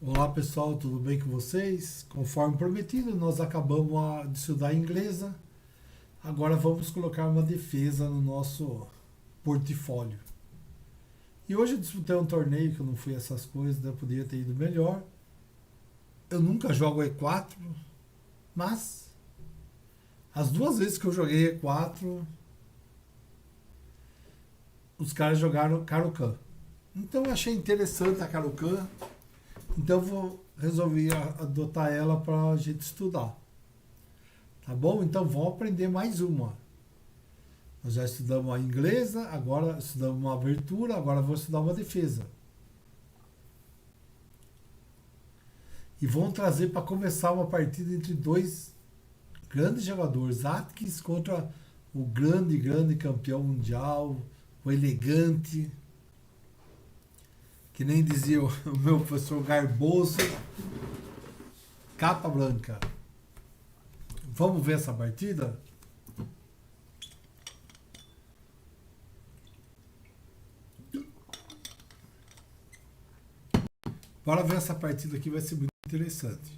Olá pessoal, tudo bem com vocês? Conforme prometido, nós acabamos de estudar inglesa. Agora vamos colocar uma defesa no nosso portfólio. E hoje eu disputei um torneio que eu não fui essas coisas, né? Poderia ter ido melhor. Eu nunca jogo E4, mas as duas vezes que eu joguei E4, os caras jogaram Caro-Kann. Então eu achei interessante a Caro-Kann, então resolvi adotar ela para a gente estudar. Tá bom? Então vamos aprender mais uma. Nós já estudamos a inglesa, agora estudamos uma abertura, agora vou estudar uma defesa. E vamos trazer para começar uma partida entre dois grandes jogadores. Atkins contra o grande campeão mundial, o elegante, que nem dizia o meu professor Garboso, capa branca. Vamos ver essa partida? Bora ver essa partida aqui, vai ser muito interessante.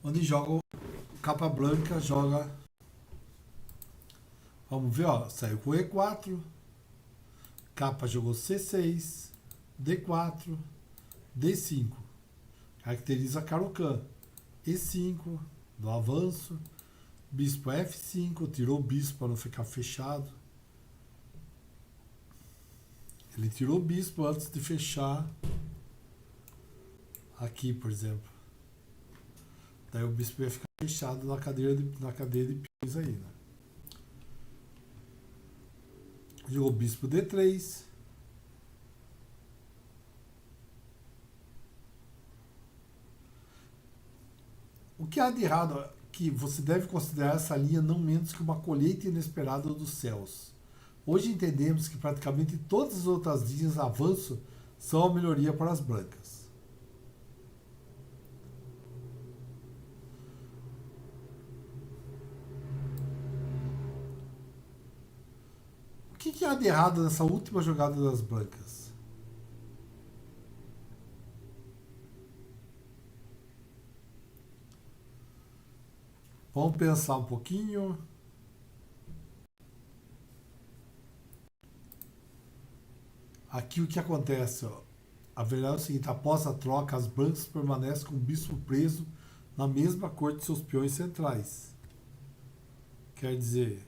Onde joga o capa branca, joga. Vamos ver, ó. Saiu com E4. Capa jogou C6, D4, D5. Caracteriza Caro-Kann. E5, do avanço. Bispo F5, tirou o bispo para não ficar fechado. Ele tirou o bispo antes de fechar aqui, por exemplo. Daí o bispo ia ficar fechado na cadeira de peões aí, né? Jogou bispo D3. O que há de errado é que você deve considerar essa linha não menos que uma colheita inesperada dos céus. Hoje entendemos que praticamente todas as outras linhas de avanço são a melhoria para as brancas. O que há de errado nessa última jogada das brancas? Vamos pensar um pouquinho. Aqui o que acontece, ó. A verdade é o seguinte, após a troca, as brancas permanecem com o bispo preso na mesma cor de seus peões centrais. Quer dizer,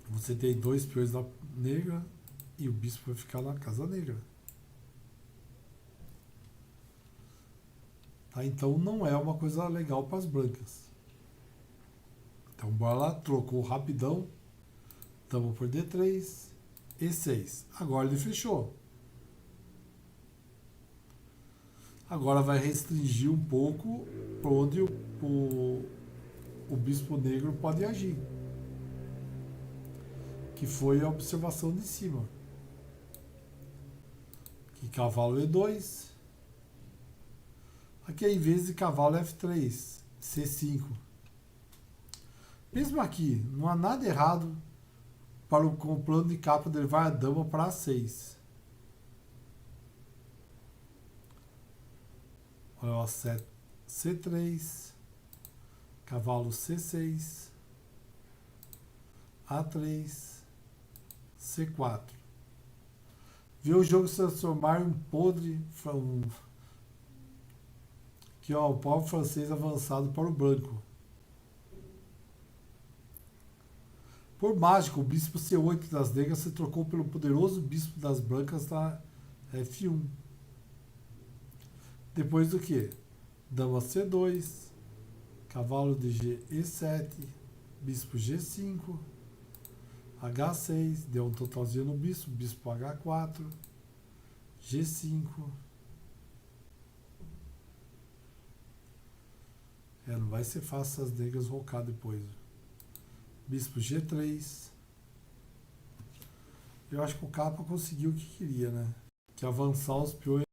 você tem dois peões na negra e o bispo vai ficar na casa negra. Tá? Então não é uma coisa legal para as brancas. Então bora lá, trocou rapidão. Estamos por D3, E6. Agora ele fechou. Agora vai restringir um pouco para onde o bispo negro pode agir. Que foi a observação de cima. Aqui cavalo E2. Aqui em vez de cavalo F3, C5. Mesmo aqui, não há nada errado com o plano de capa de levar a dama para A6. Olha o C3, cavalo C6, A3, C4. Vê o jogo se transformar em um podre. Aqui, ó, o pau francês avançado para o branco. Por mágica, o bispo C8 das negras se trocou pelo poderoso bispo das brancas na F1. Depois do que? Dama C2, cavalo de G E7, bispo G5, H6, deu um totalzinho no bispo, bispo H4, G5. Não vai ser fácil as negras voltar depois. Bispo G3. Eu acho que o capa conseguiu o que queria, né? Que avançar os peões.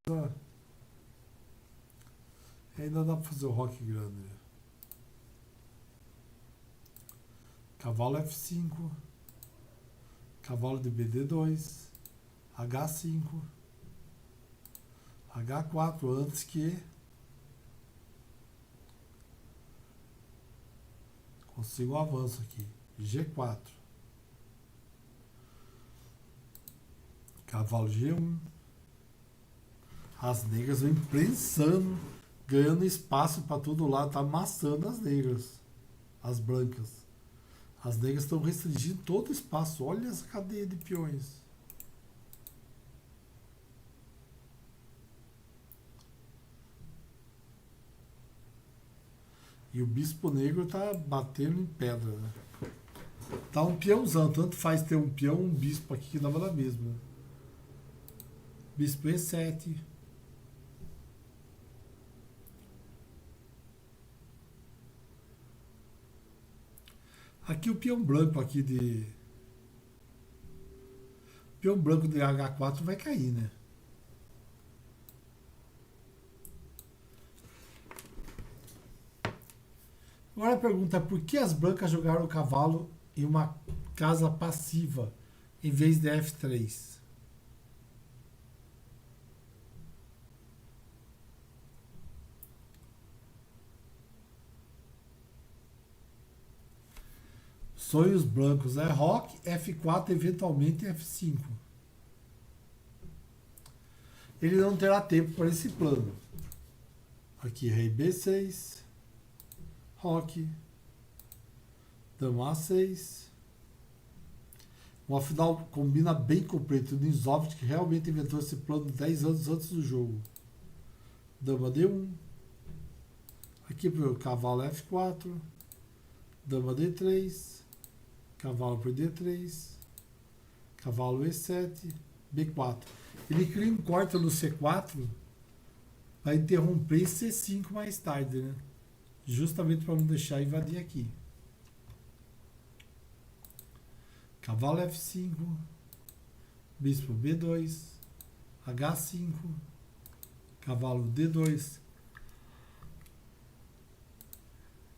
Ainda dá para fazer o roque grande. Cavalo F5. Cavalo de BD2. H5. H4 antes que consiga um avanço aqui. G4. Cavalo G1. As negras vêm prensando, ganhando espaço para todo lado, tá amassando as negras, as brancas. As negras estão restringindo todo o espaço. Olha essa cadeia de peões. E o bispo negro tá batendo em pedra, né? Tá um peãozão, tanto faz ter um peão um bispo aqui que dava na mesma. Né? Bispo E7. Aqui o peão branco aqui de... O peão branco de H4 vai cair, né? Agora a pergunta é por que as brancas jogaram o cavalo em uma casa passiva em vez de F3? Sonhos brancos é roque, F4, eventualmente F5. Ele não terá tempo para esse plano. Aqui, rei B6, roque, dama A6. Um final combina bem com o preto. O Nizovich, que realmente inventou esse plano 10 anos antes do jogo. Dama D1. Aqui para o cavalo F4. Dama D3. Cavalo por D3. Cavalo E7. B4. Ele cria um corte no C4 para interromper C5 mais tarde, né? Justamente para não deixar invadir aqui. Cavalo F5, bispo B2, H5, cavalo D2,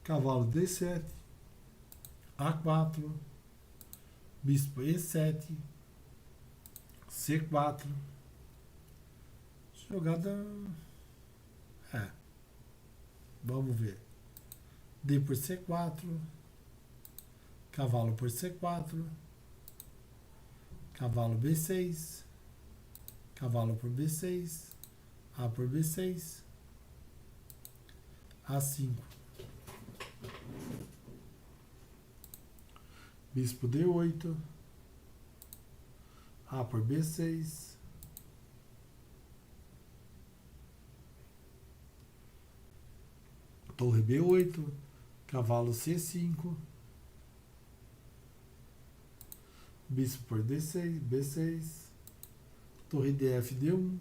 cavalo D7, A4, bispo E7, C4. Jogada... Vamos ver. D por C4, cavalo por C4, cavalo B6, cavalo por B6, A por B6, A5, bispo D8, A por B6, torre B8, cavalo C5, bispo por D6, B6, torre DF D1,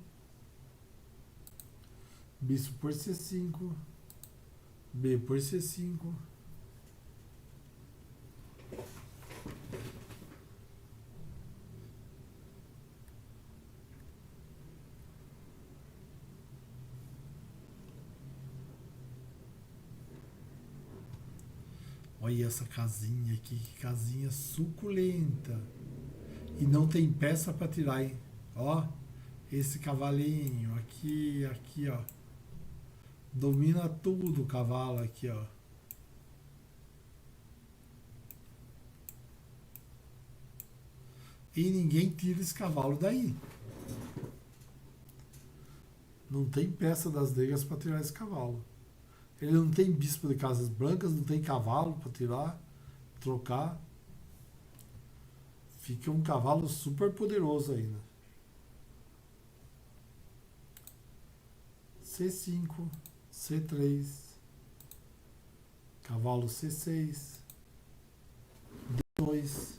bispo por C5, B por C5, olha essa casinha aqui, que casinha suculenta. E não tem peça para tirar, hein? Ó, esse cavalinho aqui, aqui, ó. Domina tudo o cavalo aqui, ó. E ninguém tira esse cavalo daí. Não tem peça das negras para tirar esse cavalo. Ele não tem bispo de casas brancas, não tem cavalo para tirar, trocar. Fica um cavalo super poderoso ainda. C5, C3, cavalo C6, D2,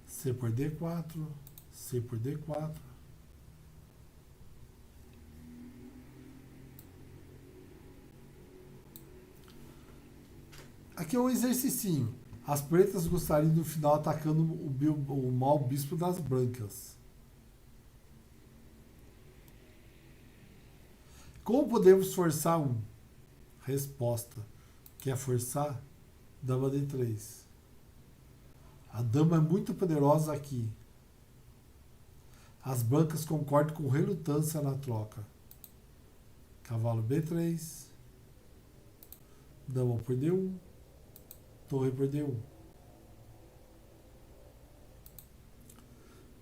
C por D4, C por D4. Aqui é um exercicinho. As pretas gostariam no final atacando o mau bispo das brancas. Como podemos forçar um? Resposta. Quer forçar? Dama D3. A dama é muito poderosa aqui. As brancas concordam com relutância na troca. Cavalo B3. Dama por D1. Torre por D1.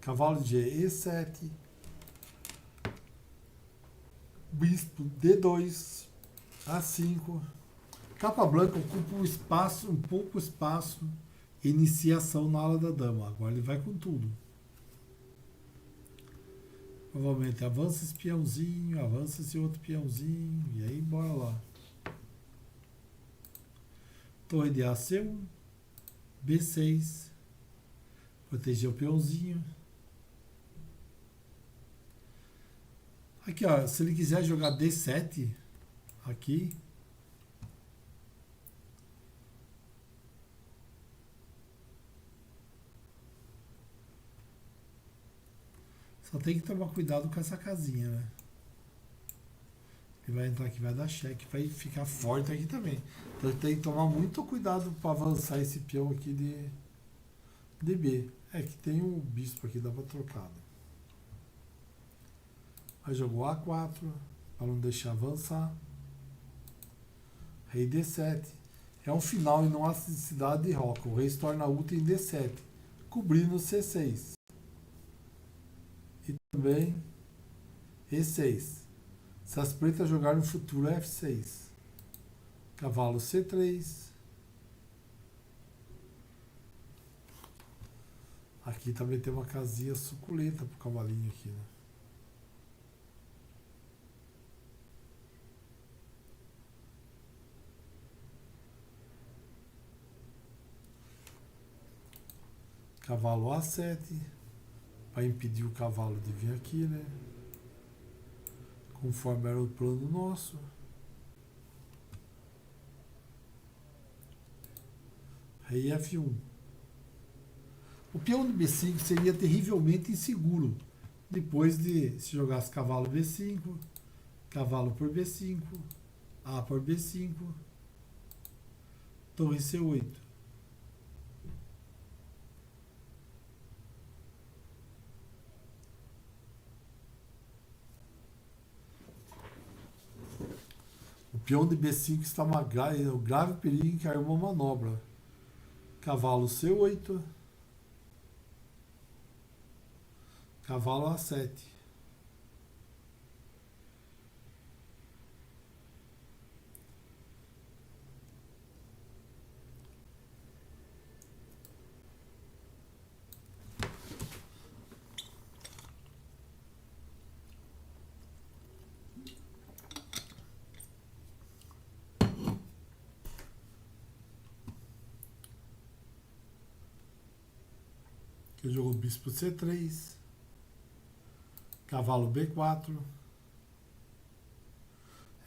Cavalo de E7. Bispo D2. A5. Capa branca ocupa um pouco espaço. Iniciação na ala da dama. Agora ele vai com tudo. Provavelmente avança esse peãozinho, avança esse outro peãozinho. E aí bora lá. Torre de AC1. B6. Proteger o peãozinho. Aqui, ó, se ele quiser jogar D7 aqui, só tem que tomar cuidado com essa casinha, né? Ele vai entrar aqui, vai dar cheque, vai ficar forte aqui também. Então tem que tomar muito cuidado para avançar esse peão aqui de B. É que tem um bispo aqui, dá para trocar, né? Aí jogou A4, para não deixar avançar. Rei D7. É um final e não a cidade de roca. O rei se torna útil em D7, cobrindo C6. E também E6. Se as pretas jogarem no futuro, F6. Cavalo C3. Aqui também tem uma casinha suculenta pro cavalinho aqui, né? Cavalo A7, para impedir o cavalo de vir aqui, né? Conforme era o plano nosso. Rei F1. O peão de B5 seria terrivelmente inseguro. Depois de se jogasse cavalo B5, cavalo por B5, A por B5, torre C8. O peão de B5 está o grave perigo em cair uma manobra. Cavalo C8. Cavalo A7. Aqui jogou bispo C3. Cavalo B4.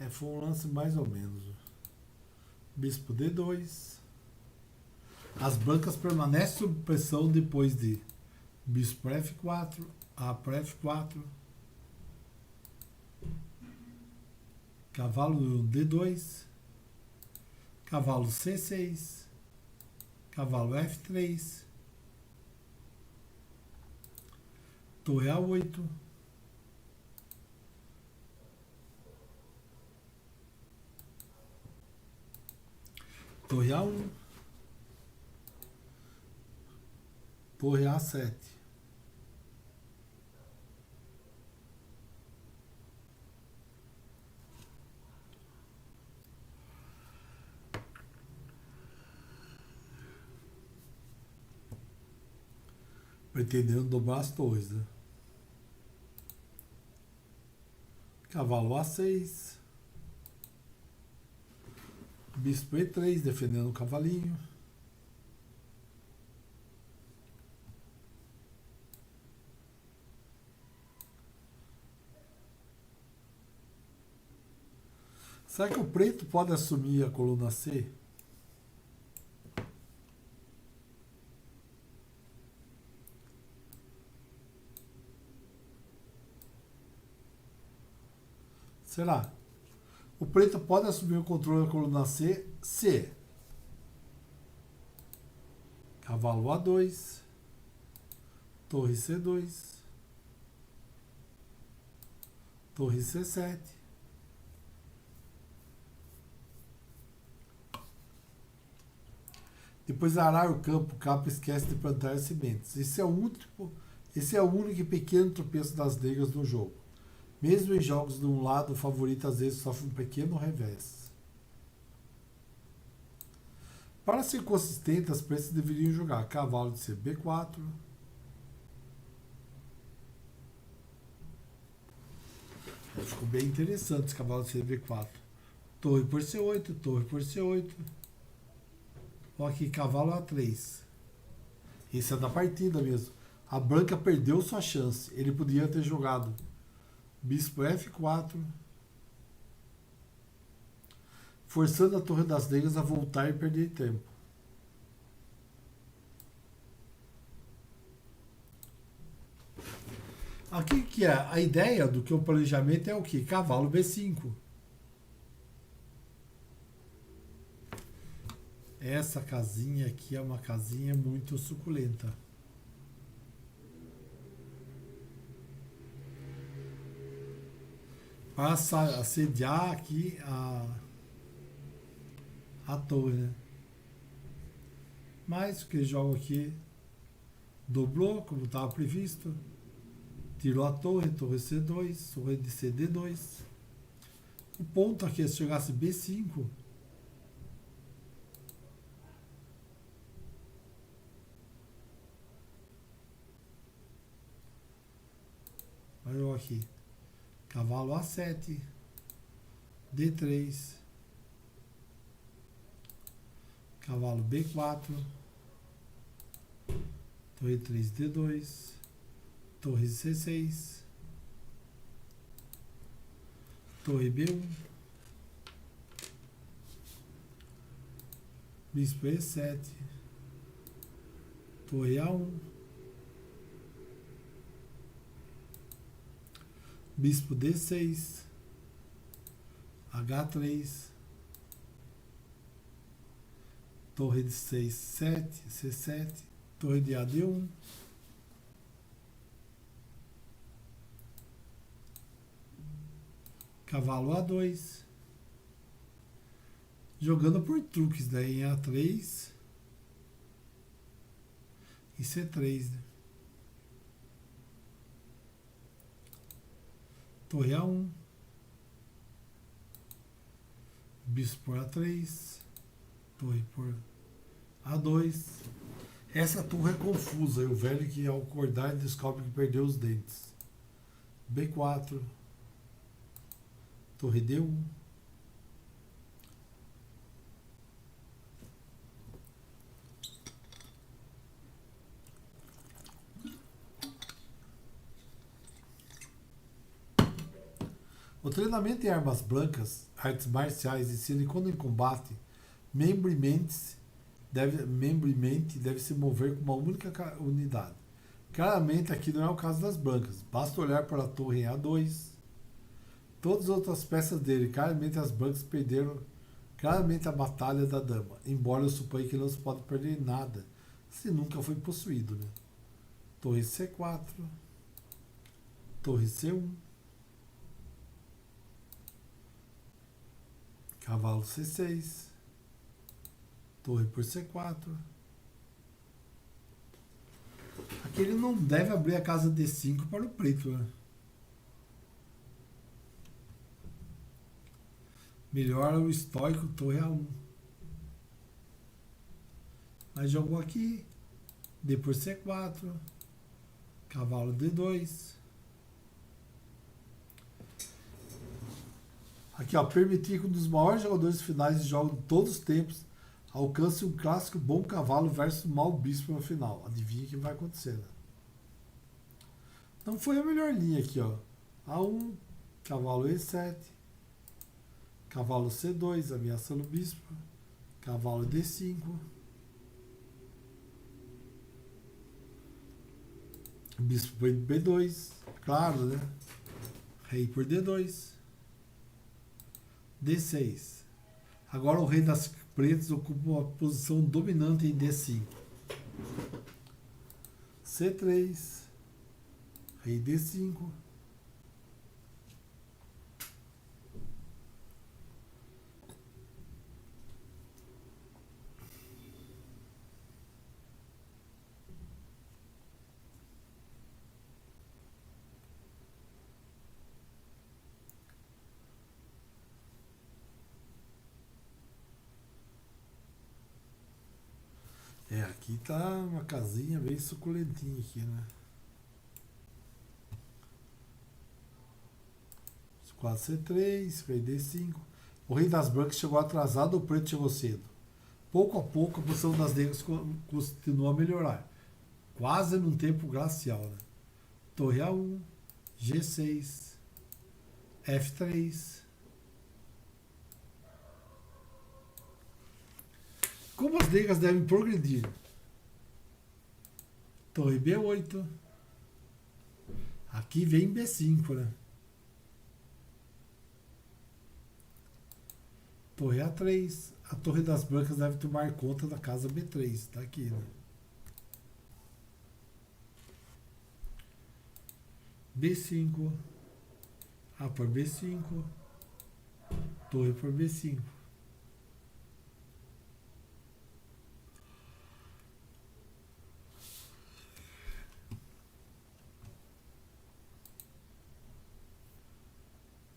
Foi um lance mais ou menos. Bispo D2. As brancas permanecem sob pressão depois de bispo para F4, A para F4, cavalo D2, cavalo C6, cavalo F3, torre A8, torre A1, torre A7. Pretendendo dobrar as torres, né? Cavalo A6. Bispo E3, defendendo o cavalinho. Será que o preto pode assumir a coluna C? Será? O preto pode assumir o controle da coluna C, se cavalo A2, torre C2, torre C7, depois arar o campo, o capa esquece de plantar as sementes. Esse é o único e pequeno tropeço das negras no jogo. Mesmo em jogos de um lado, o favorito às vezes sofre um pequeno revés. Para ser consistente, as pretas deveriam jogar cavalo de CB4, ficou bem interessante esse cavalo de CB4. Torre por C8, torre por C8. Olha aqui, cavalo A3. Esse é da partida mesmo. A branca perdeu sua chance. Ele podia ter jogado bispo F4, forçando a torre das negras a voltar e perder tempo. Aqui que é a ideia do que o planejamento é o que? Cavalo B5. Essa casinha aqui é uma casinha muito suculenta. Para assediar aqui a torre, né? Mas o que joga aqui dobrou, como estava previsto. Tirou a torre, torre C2, torre de CD2. O ponto aqui é se jogasse B5. Olha aqui. Cavalo A7. D3. Cavalo B4. Torre 3, D2. Torre C6. Torre B1. Bispo E7. Torre A1. Bispo D6. H3. Torre de 6, 7, C7. Torre de AD1. Cavalo A2. Jogando por truques, né? Em A3 e C3, né? Torre A1. Bispo por A3. Torre por A2. Essa torre é confusa. E o velho que ao acordar descobre que perdeu os dentes. B4. Torre D1. O treinamento em armas brancas, artes marciais ensina que quando em combate, membro e mente deve se mover com uma única unidade. Claramente aqui não é o caso das brancas. Basta olhar para a torre em A2. Todas as outras peças dele, claramente as brancas perderam claramente a batalha da dama, embora eu suponha que não se pode perder nada se nunca foi possuído, né? Torre C4, torre C1, cavalo C6, torre por C4. Aqui ele não deve abrir a casa D5 para o preto, né? Melhora o estoico, torre A1. Mas jogou aqui, D por C4, cavalo D2. Aqui, ó, permitir que um dos maiores jogadores finais de jogo de todos os tempos alcance um clássico bom cavalo versus mau bispo na final. Adivinha o que vai acontecer, né? Não foi a melhor linha aqui, ó. A1, cavalo E7, cavalo C2, ameaçando o bispo, cavalo D5, bispo por B2, claro, né? Rei por D2, D6. Agora o rei das pretas ocupa uma posição dominante em D5. C3. Rei D5. Aqui tá uma casinha bem suculentinha aqui, né? 4C3, rei D5. O rei das brancas chegou atrasado, o preto chegou cedo. Pouco a pouco a posição das negras continua a melhorar. Quase num tempo glacial, né? Torre A1, G6, F3. Como as negras devem progredir? Torre B8. Aqui vem B5, né? Torre A3. A torre das brancas deve tomar conta da casa B3. Tá aqui, né? B5. A por B5. Torre por B5.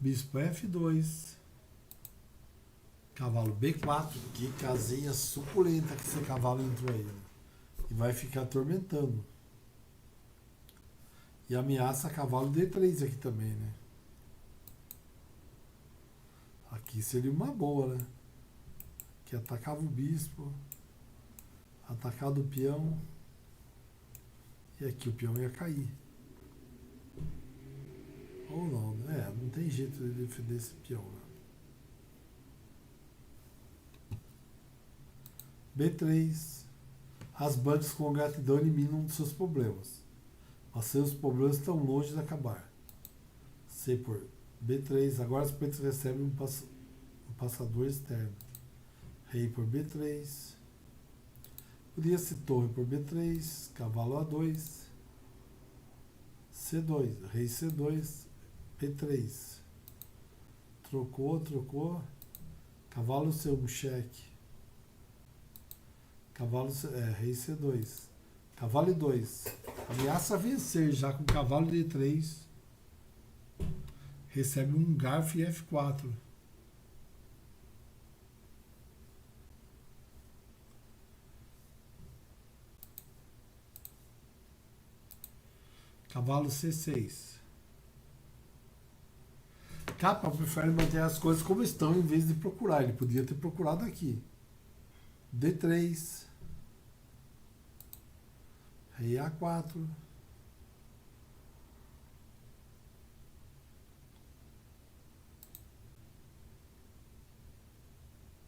Bispo F2. Cavalo B4. Que casinha suculenta que esse cavalo entrou aí, né? E vai ficar atormentando. E ameaça cavalo D3 aqui também, né? Aqui seria uma boa, né? Que atacava o bispo. Atacado o peão. E aqui o peão ia cair. Ou não, né? Não tem jeito de defender esse peão, né? B3. As bancas com gratidão eliminam um dos seus problemas. Mas seus problemas estão longe de acabar. C por B3. Agora os pretos recebem um passador externo. Rei por B3. Podia ser torre por B3. Cavalo A2. C2. Rei C2. B3. Trocou. Cavalo C1, cheque. Rei C2. Cavalo E2. Ameaça vencer já com cavalo D3. Recebe um garfo e F4. Cavalo C6. Capa prefere manter as coisas como estão em vez de procurar. Ele podia ter procurado aqui. D3. Rei A4.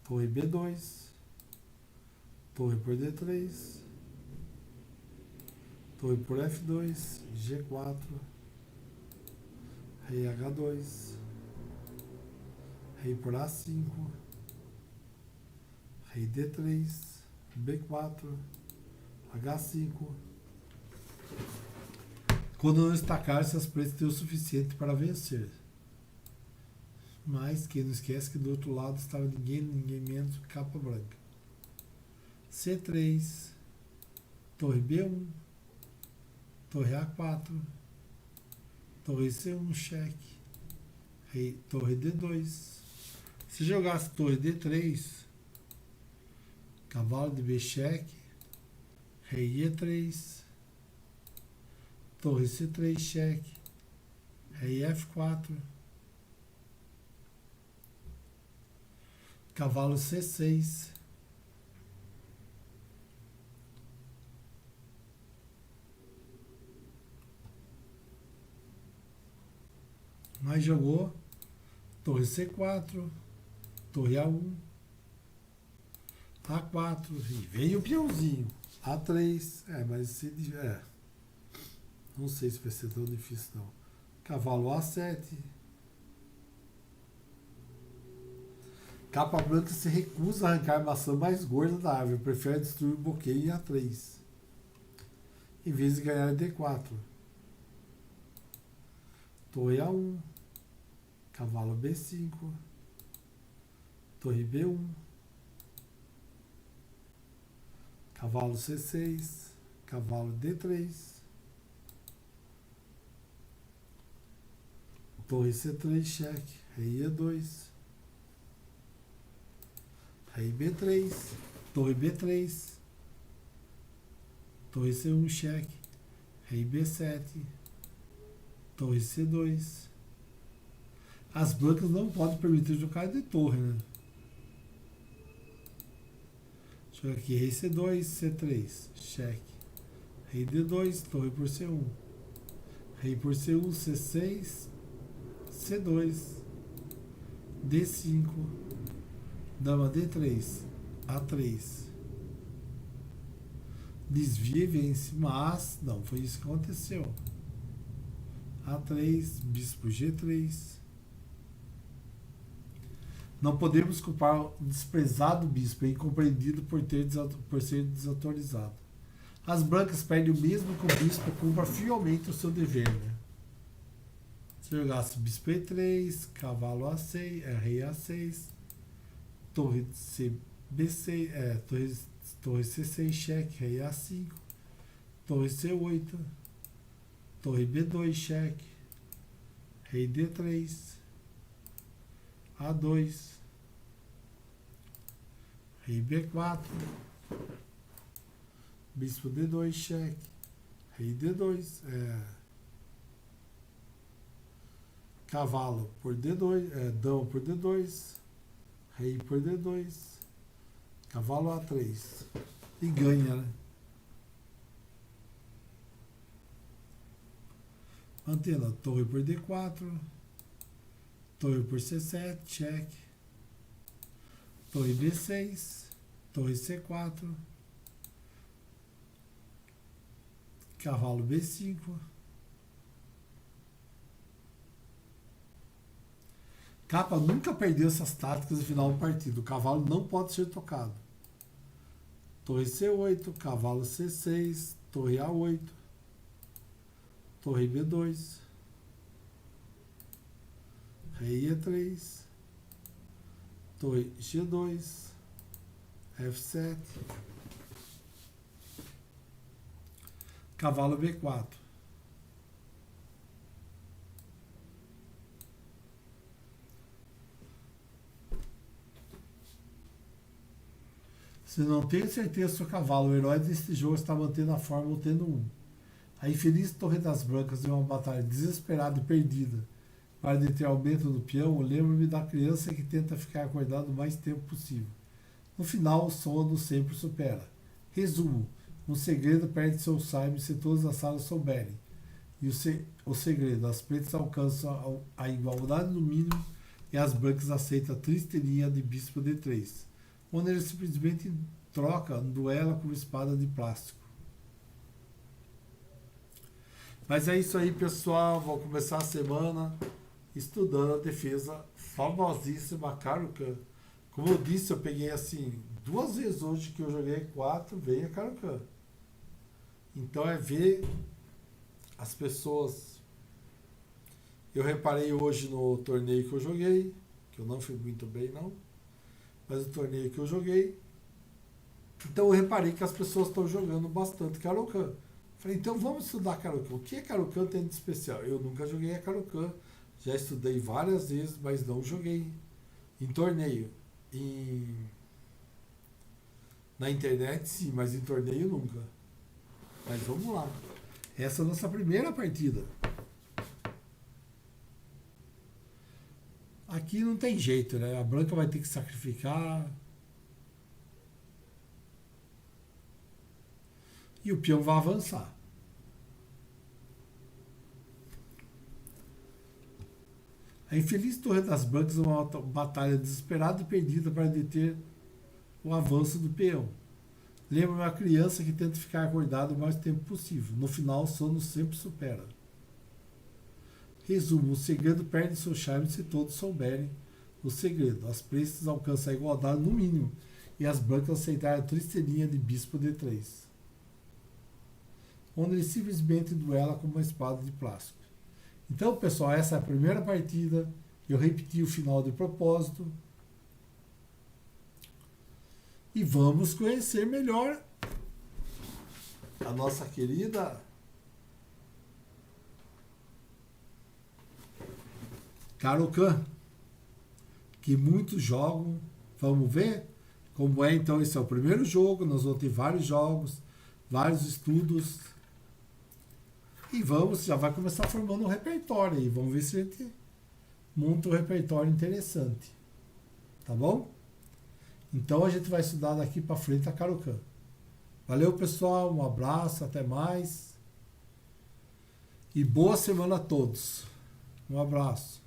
Torre B2. Torre por D3. Torre por F2. G4. Rei H2. Rei por A5. Rei D3. B4. H5. Quando não estacar, essas pretas têm o suficiente para vencer. Mas quem não esquece que do outro lado estava ninguém menos que capa branca. C3. Torre B1. Torre A4. Torre C1, cheque. Torre D2. Se jogasse torre D3, cavalo de B, cheque. Rei E3. Torre C3, cheque. Rei F4. Cavalo C6. Mas jogou torre C4, torre A1, A4, e veio o peãozinho. A3, mas se não sei se vai ser tão difícil não. Cavalo A7. Capa branca se recusa a arrancar a maçã mais gorda da árvore, prefere destruir o bloqueio em A3, em vez de ganhar D4. Torre A1, cavalo B5, torre B1, cavalo C6, cavalo D3, torre C3, cheque, rei E2, rei B3, torre B3, torre C1, cheque, rei B7, torre C2. As brancas não podem permitir jogar de torre, né? Deixa eu ver aqui, rei C2, C3, cheque, rei D2, torre por C1, rei por C1, C6, C2, D5, dama D3, A3. Desvia e vence, mas não foi isso que aconteceu. A3, bispo G3. Não podemos culpar o desprezado bispo, incompreendido por ser desautorizado. As brancas perdem o mesmo que o bispo cumpra fielmente o seu dever, né? Se eu jogasse bispo E3, cavalo A6, rei A6, torre B6, torre C6, cheque, rei A5, torre C8, torre B2, cheque, rei D3, A2, rei B4, bispo D2, cheque, rei D2, cavalo por D2, dama por D2, rei por D2, cavalo A3 e ganha, né? Mantendo a torre por D4, torre por C7, cheque, torre B6, torre C4, cavalo B5, capa nunca perdeu essas táticas no final do partido. O cavalo não pode ser tocado. Torre C8, cavalo C6, torre A8, torre B2, rei E3, torre G2, F7, cavalo B4. Se não tenho certeza se o cavalo, o herói deste jogo, está mantendo a forma ou tendo um. A infeliz Torre das Brancas em uma batalha desesperada e perdida para deter aumento do peão, lembro-me da criança que tenta ficar acordado o mais tempo possível. No final, o sono sempre supera. Resumo: um segredo perde seu charme se todas as salas souberem. E o segredo: as pretas alcançam a igualdade no mínimo e as brancas aceitam a triste linha de bispo D3. Onde ele simplesmente troca, duela com espada de plástico. Mas é isso aí, pessoal. Vou começar a semana estudando a defesa famosíssima Caro-Kann. Como eu disse, eu peguei assim 2 vezes hoje que eu joguei 4, veio a Caro-Kann. Então é ver as pessoas. Eu reparei hoje no torneio que eu joguei, que eu não fui muito bem não, mas o torneio que eu joguei, então eu reparei que as pessoas estão jogando bastante Caro-Kann. Falei, então vamos estudar Caro-Kann. O que Caro-Kann tem de especial? Eu nunca joguei a Caro-Kann, já estudei várias vezes, mas não joguei em torneio. Na internet sim, mas em torneio nunca. Mas vamos lá. Essa é a nossa primeira partida. Aqui não tem jeito, né? A branca vai ter que sacrificar. E o peão vai avançar. A infeliz Torre das Brancas é uma batalha desesperada e perdida para deter o avanço do peão. Lembra uma criança que tenta ficar acordada o mais tempo possível. No final, o sono sempre supera. Resumo: o segredo perde seu charme se todos souberem. O segredo: as pretas alcançam a igualdade no mínimo e as brancas aceitaram a triste linha de bispo D3, onde ele simplesmente duela com uma espada de plástico. Então, pessoal, essa é a primeira partida. Eu repeti o final de propósito. E vamos conhecer melhor a nossa querida Caro-Kann, que muitos jogam. Vamos ver como é. Então, esse é o primeiro jogo. Nós vamos ter vários jogos, vários estudos. E já vai começar formando um repertório aí. Vamos ver se a gente monta um repertório interessante. Tá bom? Então a gente vai estudar daqui para frente a Caro-Kann. Valeu, pessoal. Um abraço, até mais. E boa semana a todos. Um abraço.